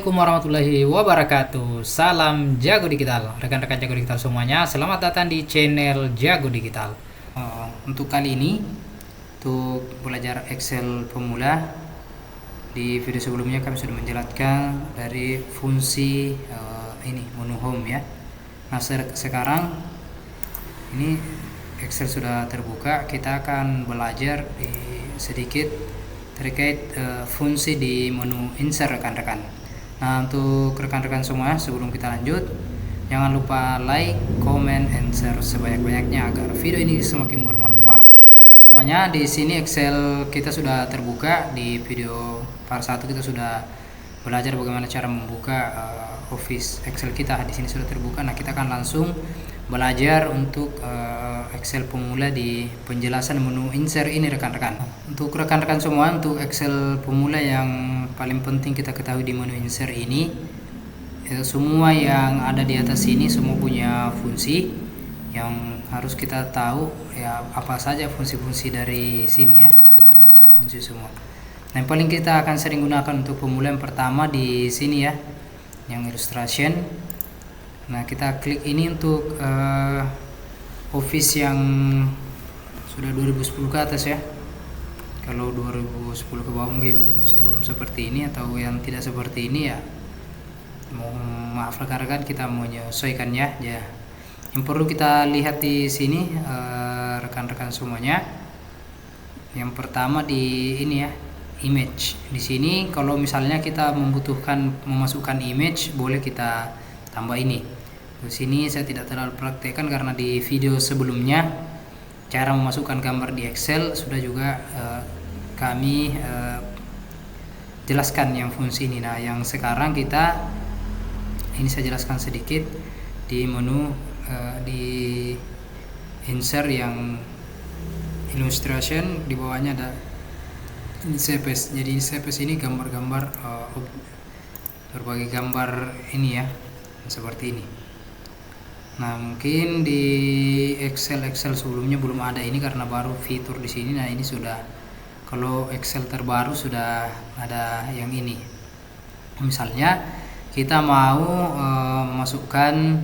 Assalamualaikum warahmatullahi wabarakatuh. Salam Jago Digital, rekan-rekan Jago Digital semuanya. Selamat datang di channel Jago Digital. Untuk kali ini, untuk belajar Excel pemula, di video sebelumnya kami sudah menjelaskan dari fungsi ini menu home ya. Nah sekarang ini Excel sudah terbuka. Kita akan belajar sedikit terkait fungsi di menu insert rekan-rekan. Nah untuk rekan-rekan semua, sebelum kita lanjut, jangan lupa like, comment, and share sebanyak-banyaknya agar video ini semakin bermanfaat. Rekan-rekan semuanya, di sini Excel kita sudah terbuka. Di video part 1 kita sudah belajar bagaimana cara membuka Office Excel kita. Di sini sudah terbuka. Nah kita akan langsung belajar untuk Excel pemula di penjelasan menu insert ini rekan-rekan. Untuk rekan-rekan semua, untuk Excel pemula yang paling penting kita ketahui di menu insert ini, semua yang ada di atas ini semua punya fungsi yang harus kita tahu ya, apa saja fungsi-fungsi dari sini ya. Semua ini punya fungsi semua. Nah, yang paling kita akan sering gunakan untuk pemula yang pertama di sini ya, yang illustration. Nah kita klik ini untuk Office yang sudah 2010 ke atas ya. Kalau 2010 ke bawah mungkin sebelum seperti ini, atau yang tidak seperti ini ya maaf rekan-rekan, kita menyesuaikannya ya. Yang perlu kita lihat di sini rekan-rekan semuanya, yang pertama di ini ya, image. Di sini kalau misalnya kita membutuhkan memasukkan image, boleh kita tambah ini. Di sini saya tidak terlalu praktekkan karena di video sebelumnya cara memasukkan gambar di Excel sudah juga kami jelaskan yang fungsi ini. Nah yang sekarang kita ini saya jelaskan sedikit di menu di insert yang illustration, di bawahnya ada CPS. Jadi CPS ini gambar-gambar berbagai gambar ini ya, seperti ini. Nah mungkin di Excel sebelumnya belum ada ini karena baru fitur di sini. Nah ini sudah, kalau Excel terbaru sudah ada yang ini. Misalnya kita mau memasukkan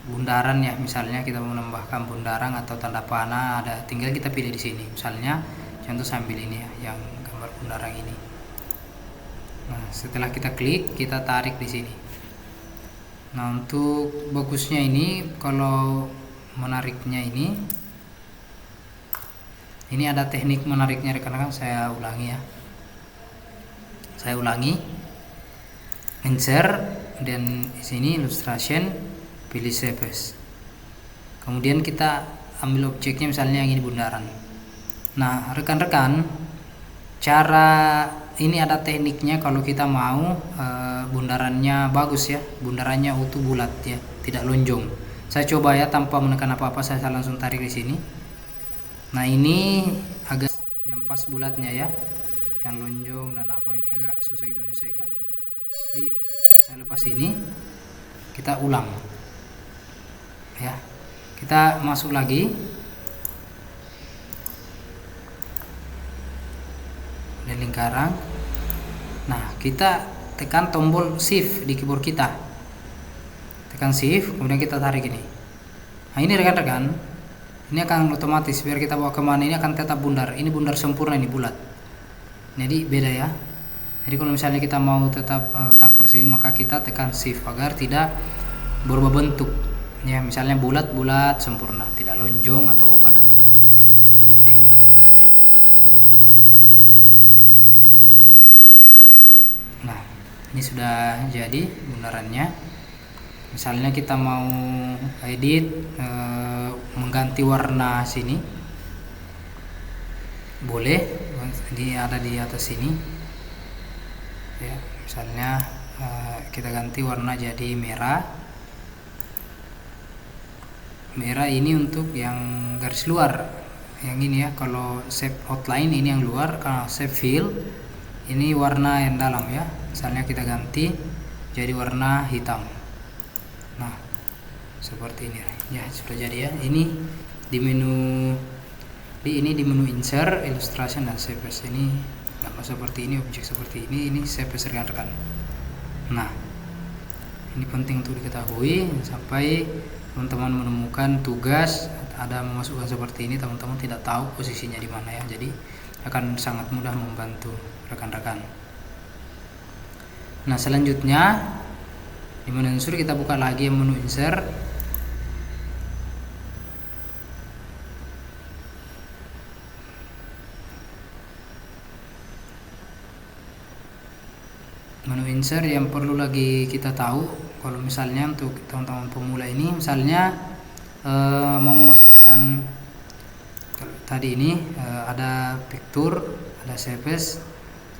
bundaran ya, misalnya kita mau menambahkan bundaran atau tanda panah, ada, tinggal kita pilih di sini. Misalnya contoh sambil ini ya, yang gambar bundaran ini. Nah, setelah kita klik, kita tarik di sini. Nah, untuk bagusnya ini, kalau menariknya ini ada teknik menariknya rekan-rekan. Saya ulangi ya. Saya ulangi. Insert, dan di sini illustration, pilih CPS. Kemudian kita ambil objeknya, misalnya yang ini bundaran. Nah, rekan-rekan, cara ini ada tekniknya kalau kita mau bundarannya bagus ya, bundarannya utuh bulat ya, tidak lonjong. Saya coba ya tanpa menekan apa-apa, saya langsung tarik di sini. Nah ini agak yang pas bulatnya ya, yang lonjong dan apa ini agak susah kita menyesuaikan. Jadi saya lepas ini, kita ulang ya, kita masuk lagi. Dan lingkaran. Nah kita tekan tombol shift di keyboard kita, tekan shift, kemudian kita tarik ini. Nah ini rekan-rekan, ini akan otomatis, biar kita bawa kemana ini akan tetap bundar. Ini bundar sempurna, ini bulat, jadi beda ya. Jadi kalau misalnya kita mau tetap tak persegi, maka kita tekan shift agar tidak berubah bentuk ya, misalnya bulat sempurna, tidak lonjong atau opal dan lain sebagainya rekan-rekan. Ini teknik rekan-rekan ya, untuk membantu kita seperti ini. Nah ini sudah jadi bundarannya. Misalnya kita mau edit mengganti warna sini, boleh, ada di atas sini ya. Misalnya kita ganti warna jadi merah ini untuk yang garis luar, yang ini ya. Kalau shape outline ini yang luar, kalau shape fill ini warna yang dalam ya. Misalnya kita ganti jadi warna hitam. Nah seperti ini ya, sudah jadi ya. Ini di menu di menu insert, illustration, dan CPS. Ini gambar seperti ini, objek seperti ini CPS rekan-rekan. Nah, ini penting untuk diketahui sampai teman-teman menemukan tugas ada memasukkan seperti ini, teman-teman tidak tahu posisinya di mana ya, jadi akan sangat mudah membantu rekan-rekan. Nah, selanjutnya di menu unsur kita buka lagi yang menu insert. Menu insert yang perlu lagi kita tahu kalau misalnya untuk teman-teman pemula ini, misalnya mau memasukkan tadi ini ada picture, ada CPS,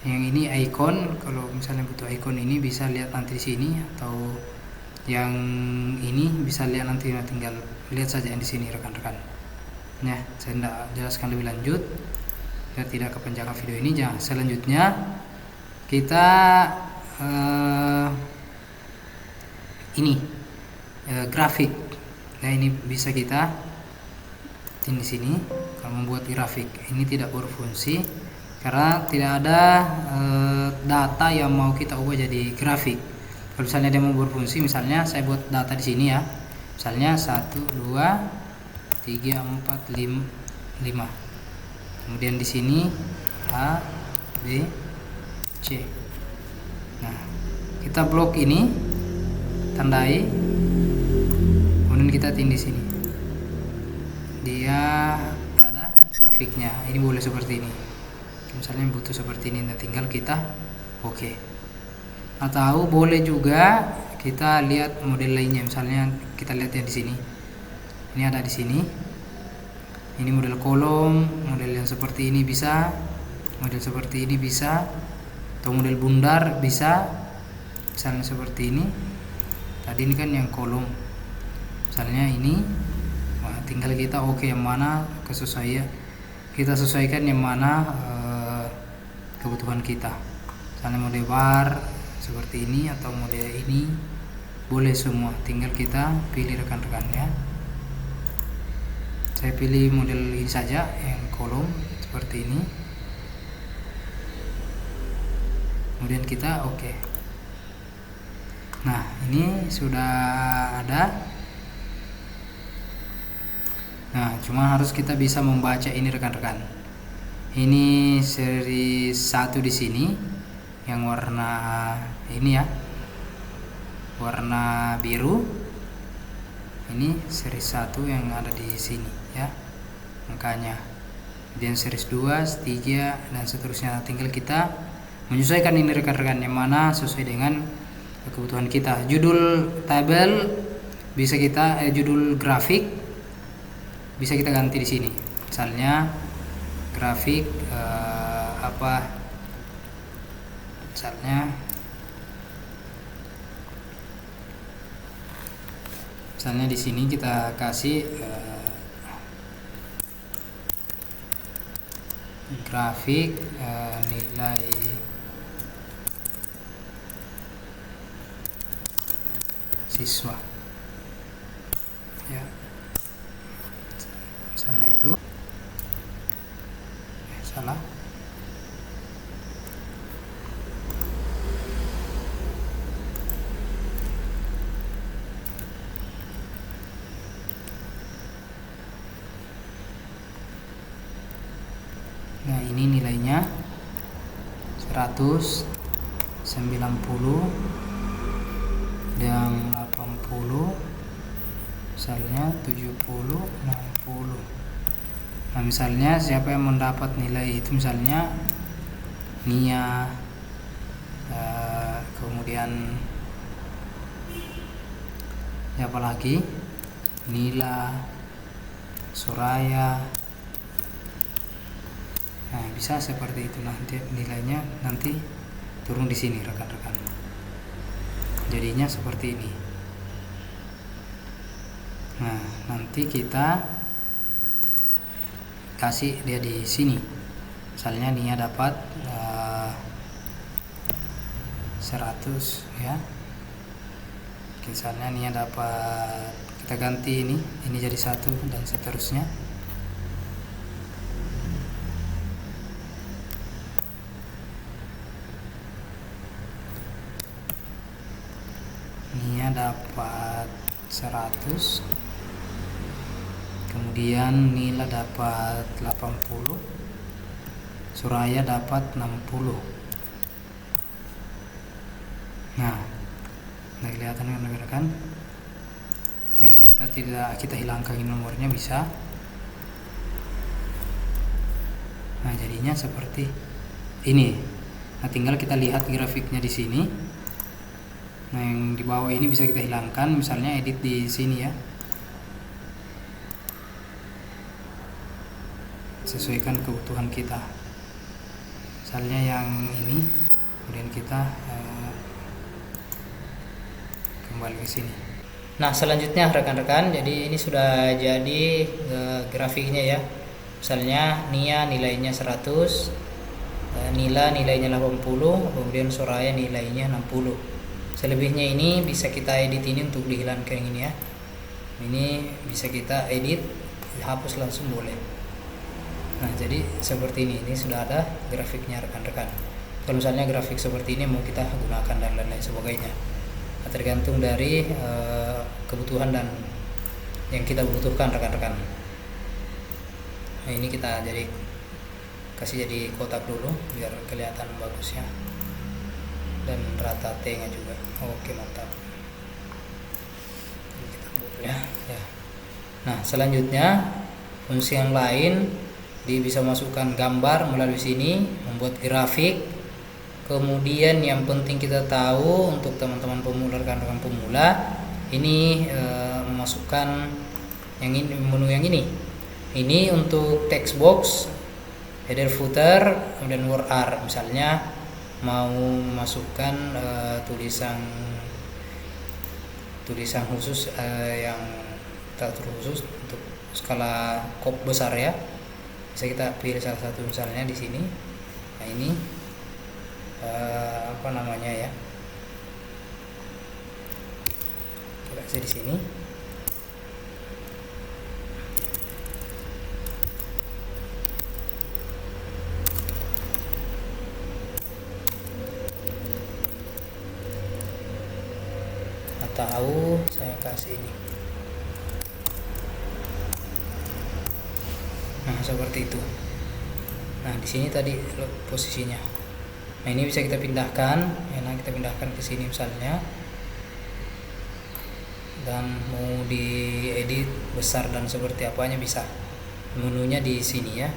yang ini icon. Kalau misalnya butuh icon ini bisa lihat nanti di sini, atau yang ini bisa lihat nanti, tinggal lihat saja yang di sini rekan-rekan. Nah, saya tidak jelaskan lebih lanjut biar tidak kepanjangan video ini. Selanjutnya kita ini grafik. Nah, ini bisa kita di sini. Kalau membuat grafik ini tidak berfungsi karena tidak ada data yang mau kita ubah jadi grafik. Kalau misalnya dia mau berfungsi, misalnya saya buat data di sini ya, misalnya 1 2 3 4 5, kemudian di sini A B C. Nah, kita blok ini, tandai, kemudian kita tindih sini, dia ada grafiknya. Ini boleh seperti ini. Misalnya butuh seperti ini, nah tinggal kita oke. Atau boleh juga kita lihat model lainnya, misalnya kita lihat yang di sini. Ini ada di sini. Ini model kolom, model yang seperti ini bisa, model seperti ini bisa, atau model bundar bisa. Misalnya seperti ini. Tadi ini kan yang kolom. Misalnya ini, nah, tinggal kita oke yang mana kesesuaian. Kita sesuaikan yang mana kebutuhan kita. Misalnya model bar seperti ini atau model ini, boleh semua. Tinggal kita pilih rekan-rekan ya. Saya pilih model ini saja, yang kolom seperti ini. Kemudian kita oke. Nah, ini sudah ada. Nah, cuma harus kita bisa membaca ini rekan-rekan. Ini seri 1 di sini yang warna ini ya, warna biru. Ini seri 1 yang ada di sini ya, angkanya. Dan seri 2, 3 dan seterusnya. Tinggal kita menyesuaikan ini rekan-rekan yang mana sesuai dengan kebutuhan kita. Judul tabel bisa kita judul grafik bisa kita ganti di sini. Misalnya grafik apa, misalnya di sini kita kasih grafik nilai siswa ya, misalnya itu salah. Nah, ini nilainya 190 yang 80, misalnya 70, 60. Nah, misalnya siapa yang mendapat nilai itu, misalnya Nia, kemudian siapa lagi, Nila, Soraya. Nah, bisa seperti itu. Nanti nilainya nanti turun di sini rekan-rekan. Jadinya seperti ini. Nah, nanti kita kasih dia di sini. Misalnya Nia dapat 100 ya. Misalnya Nia dapat, kita ganti ini jadi 1 dan seterusnya. dapat 100, kemudian Nila dapat 80, Suraya dapat 60. Nah, kelihatan kan rekan-rekan? Kita hilangkan nomornya bisa. Nah, jadinya seperti ini. Nah, tinggal kita lihat grafiknya di sini. Nah, yang di bawah ini bisa kita hilangkan, misalnya edit di sini ya. Sesuaikan kebutuhan kita. Misalnya yang ini, kemudian kita kembali ke sini. Nah, selanjutnya rekan-rekan, jadi ini sudah jadi grafiknya ya. Misalnya Nia nilainya 100, Nila nilainya 80, kemudian Soraya nilainya 60. Selebihnya ini bisa kita edit ini untuk dihilangkan yang ini ya. Ini bisa kita edit, hapus langsung boleh. Nah, jadi seperti ini sudah ada grafiknya rekan-rekan. Kalau misalnya grafik seperti ini mau kita gunakan dan lain-lain sebagainya, nah, tergantung dari kebutuhan dan yang kita butuhkan rekan-rekan. Nah, ini kita kasih jadi kotak dulu biar kelihatan bagus ya, dan rata T-nya juga. Oke, mantap. Kita buat ya. Nah, selanjutnya fungsi yang lain, bisa masukkan gambar melalui sini, membuat grafik. Kemudian yang penting kita tahu untuk teman-teman pemula, rekan-rekan pemula, ini memasukkan yang ini, menu yang ini. Ini untuk text box, header footer, kemudian URL. Misalnya mau masukkan tulisan khusus yang khusus untuk skala kop besar ya. Bisa kita pilih salah satu misalnya di sini. Nah, ini apa namanya ya? Kita kasih di sini. Atau saya kasih ini. Nah, seperti itu. Nah, di sini tadi posisinya. Nah, ini bisa kita pindahkan. Nah, kita pindahkan ke sini misalnya. Dan mau diedit besar dan seperti apanya bisa. Menunya di sini ya.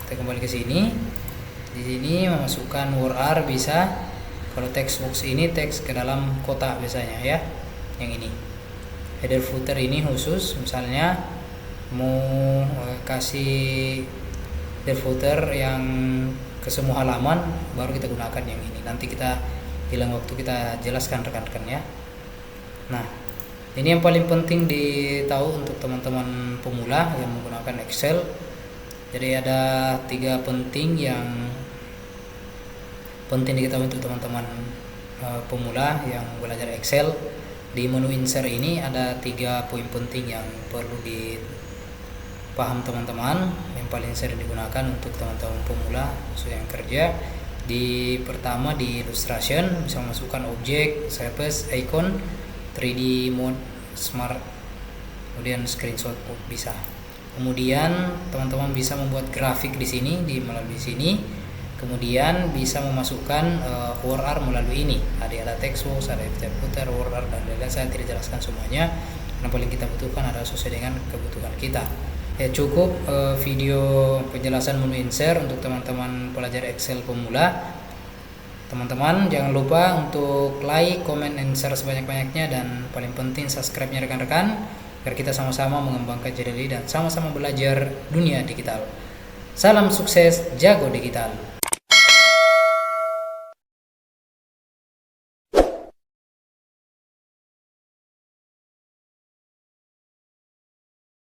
Kita kembali ke sini. Di sini memasukkan URL bisa. Kalau text box ini teks ke dalam kotak biasanya ya. Yang ini. Header footer ini khusus misalnya mau kasih header footer yang ke semua halaman, baru kita gunakan yang ini. Nanti kita bilang waktu kita jelaskan rekan-rekan ya. Nah, ini yang paling penting ditahu untuk teman-teman pemula yang menggunakan Excel. Jadi ada 3 penting yang penting diketahui untuk teman-teman pemula yang belajar Excel. Di menu insert ini ada 3 poin penting yang perlu dipaham teman-teman, yang paling sering digunakan untuk teman-teman pemula khusus yang kerja. Pertama di illustration bisa masukkan objek, surface, icon, 3D mode, smart, kemudian screenshot bisa. Kemudian teman-teman bisa membuat grafik di sini melalui sini. Kemudian bisa memasukkan URL melalui ini. Ada text box, ada footer, URL dan lain-lain. Saya tidak jelaskan semuanya. Yang paling kita butuhkan adalah sesuai dengan kebutuhan kita. Ya, cukup video penjelasan menu insert untuk teman-teman pelajar Excel pemula. Teman-teman jangan lupa untuk like, comment, and share sebanyak-banyaknya, dan paling penting subscribe-nya rekan-rekan agar kita sama-sama mengembangkan channel ini dan sama-sama belajar dunia digital. Salam sukses, jago digital.